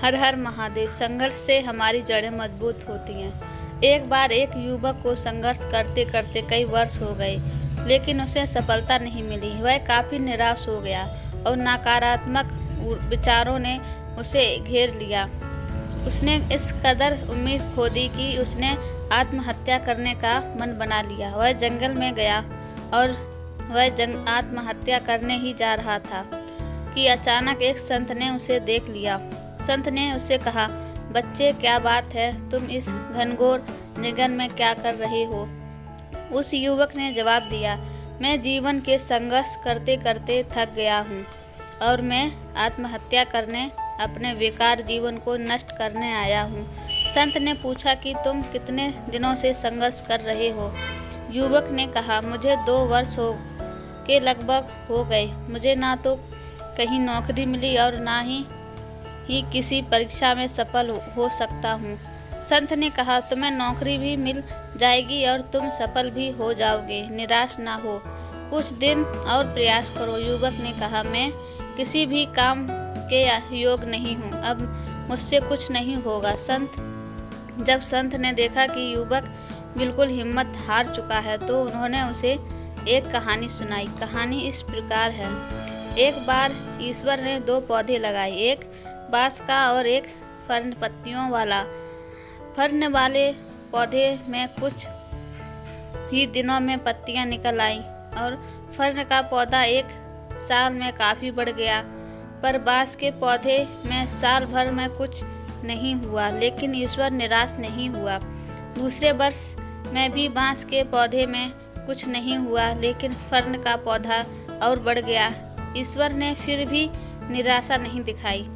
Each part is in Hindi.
हर हर महादेव। संघर्ष से हमारी जड़ें मजबूत होती हैं। एक बार एक युवक को संघर्ष करते करते कई वर्ष हो गए, लेकिन उसे सफलता नहीं मिली। वह काफी निराश हो गया और नकारात्मक विचारों ने उसे घेर लिया। उसने इस कदर उम्मीद खो दी कि उसने आत्महत्या करने का मन बना लिया। वह जंगल में गया और वह आत्महत्या करने ही जा रहा था कि अचानक एक संत ने उसे देख लिया। संत ने उससे कहा, बच्चे, क्या बात है, तुम इस घनघोर जंगल में क्या कर रहे हो? उस युवक ने जवाब दिया, मैं जीवन के संघर्ष करते करते थक गया हूँ और मैं आत्महत्या करने, अपने बेकार जीवन को नष्ट करने आया हूँ। संत ने पूछा कि तुम कितने दिनों से संघर्ष कर रहे हो? युवक ने कहा, मुझे 2 वर्ष के लगभग हो गए। मुझे ना तो कहीं नौकरी मिली और ना ही किसी परीक्षा में सफल हो सकता हूँ। संत ने कहा, तुम्हें नौकरी भी मिल जाएगी और तुम सफल भी हो जाओगे, निराश ना हो, कुछ दिन और प्रयास करो। युवक ने कहा, मैं किसी भी काम के योग्य नहीं हूँ, अब मुझसे कुछ नहीं होगा। जब संत ने देखा कि युवक बिल्कुल हिम्मत हार चुका है, तो उन्होंने उसे एक कहानी सुनाई। कहानी इस प्रकार है। एक बार ईश्वर ने 2 पौधे लगाए, एक बांस का और एक फर्न पत्तियों वाला। फर्न वाले पौधे में कुछ ही दिनों में पत्तियां निकल आईं और फर्न का पौधा 1 साल में काफी बढ़ गया। पर बांस के पौधे में साल भर में कुछ नहीं हुआ, लेकिन ईश्वर निराश नहीं हुआ। दूसरे वर्ष में भी बांस के पौधे में कुछ नहीं हुआ, लेकिन फर्न का पौधा और बढ़ गया। ईश्वर ने फिर भी निराशा नहीं दिखाई।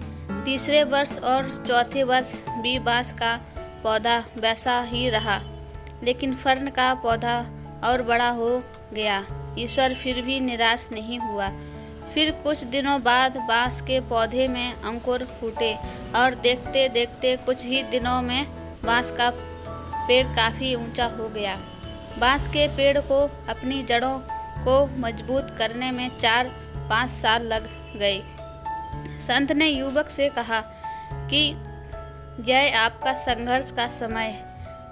तीसरे वर्ष और चौथे वर्ष भी बांस का पौधा वैसा ही रहा, लेकिन फर्न का पौधा और बड़ा हो गया। ईश्वर फिर भी निराश नहीं हुआ। फिर कुछ दिनों बाद बांस के पौधे में अंकुर फूटे और देखते देखते कुछ ही दिनों में बांस का पेड़ काफी ऊंचा हो गया। बांस के पेड़ को अपनी जड़ों को मजबूत करने में 4-5 साल लग गए। संत ने युवक से कहा कि यह आपका संघर्ष का समय,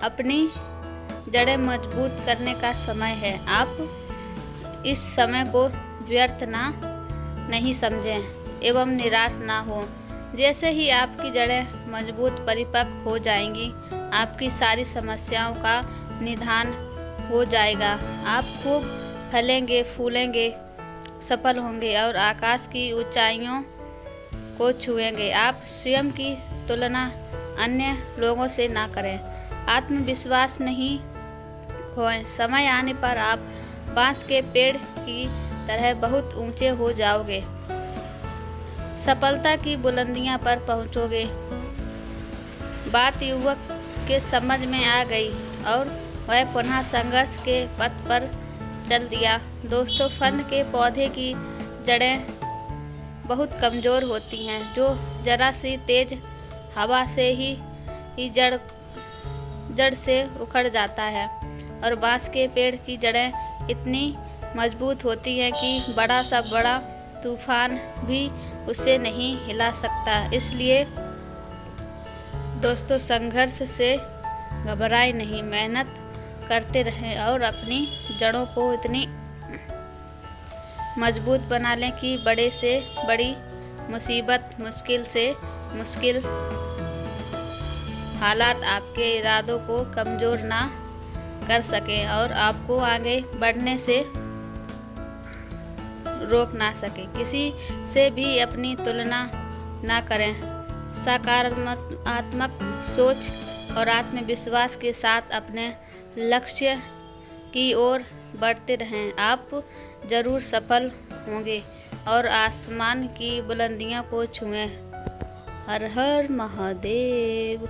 अपनी जड़ें मजबूत करने का समय है। आप इस समय को व्यर्थ नहीं समझें एवं निराश ना हो। जैसे ही आपकी जड़ें मजबूत परिपक्व हो जाएंगी, आपकी सारी समस्याओं का निदान हो जाएगा। आप खूब फलेंगे, फूलेंगे, सफल होंगे और आकाश की ऊंचाइयों को छुएंगे। आप स्वयं की तुलना अन्य लोगों से ना करें। आत्मविश्वास नहीं खोएं। समय आने पर आप बांस के पेड़ की तरह बहुत ऊंचे हो जाओगे, सफलता की बुलंदियां पर पहुंचोगे। बात युवक के समझ में आ गई और वह पुनः संघर्ष के पथ पर चल दिया। दोस्तों, फर्न के पौधे की जड़ें बहुत कमजोर होती हैं। जो जरा सी तेज हवा से ही जड़ से उखड़ जाता है, और बांस के पेड़ की जड़ें इतनी मजबूत होती हैं कि बड़ा तूफान भी उसे नहीं हिला सकता। इसलिए दोस्तों, संघर्ष से घबराएं नहीं, मेहनत करते रहें और अपनी जड़ों को इतनी मजबूत बना लें कि बड़े से बड़ी मुसीबत, मुश्किल से मुश्किल हालात आपके इरादों को कमजोर ना कर सकें और आपको आगे बढ़ने से रोक ना सके। किसी से भी अपनी तुलना ना करें। सकारात्मक सोच और आत्मविश्वास के साथ अपने लक्ष्य की ओर बढ़ते रहें। आप जरूर सफल होंगे और आसमान की बुलंदियों को छुएं। हर हर महादेव।